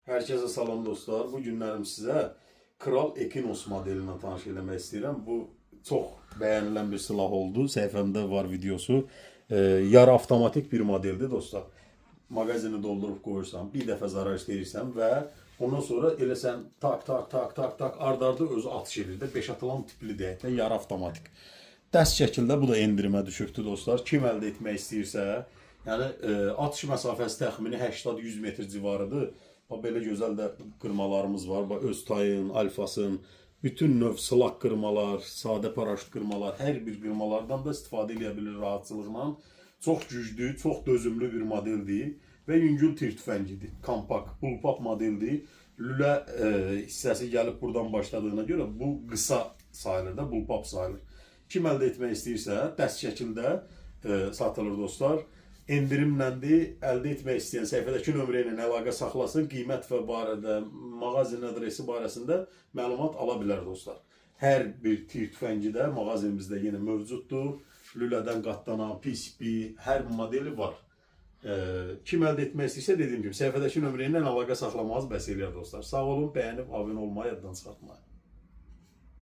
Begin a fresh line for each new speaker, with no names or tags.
Herkese salam dostlar. Bu günlərim sizə Kral Ekinos modelinə tanış eləmək istəyirəm. Bu çox bəyənilən bir silah oldu. Səhifəmdə var videosu. Yarı avtomatik bir modeldir dostlar. Mağazini doldurub qoyursan, bir dəfə zarar istəyirsən və ondan sonra elə sən tak ardarda özü atış edir də. 5 atılan tipli deyək də, yarı avtomatik. Dəst şəkildə bu da endirimə düşübdür dostlar. Kim əldə etmək istəyirsə, yəni atış məsafəsi təxmini 80-100 metr civarıdır. Belə gözəl də qırmalarımız var. Öz tayın, alfasın, bütün növ silah qırmalar, sadə paraşüt qırmalar, hər bir qırmalardan da istifadə edə bilir rahatçılıqla. Çox güclü, çox dözümlü bir modeldir və yüngül tir tüfəngidir. Kompakt, bullpup modeldir. Lülə hissəsi gəlib buradan başladığına görə bu qısa sayılır da, bullpup sayılır. Kim əldə etmək istəyirsə, dəst şəkildə satılır dostlar. Endirimləndir, əldə etmək istəyən səhifədəki nömrə ilə əlaqə saxlasın, qiymət və barədə, mağazin adresi barəsində məlumat ala bilər dostlar. Hər bir tir tüfəngidə mağazinimizdə yenə mövcuddur. Lülədən qatlanan, PCP, hər modeli var. Kim əldə etmək istəyirsə, dediyim kimi, səhifədəki nömrə ilə əlaqə saxlamanız bəs eləyər dostlar. Sağ olun, bəyənib abunə olmayı yaddan çıxartmayın.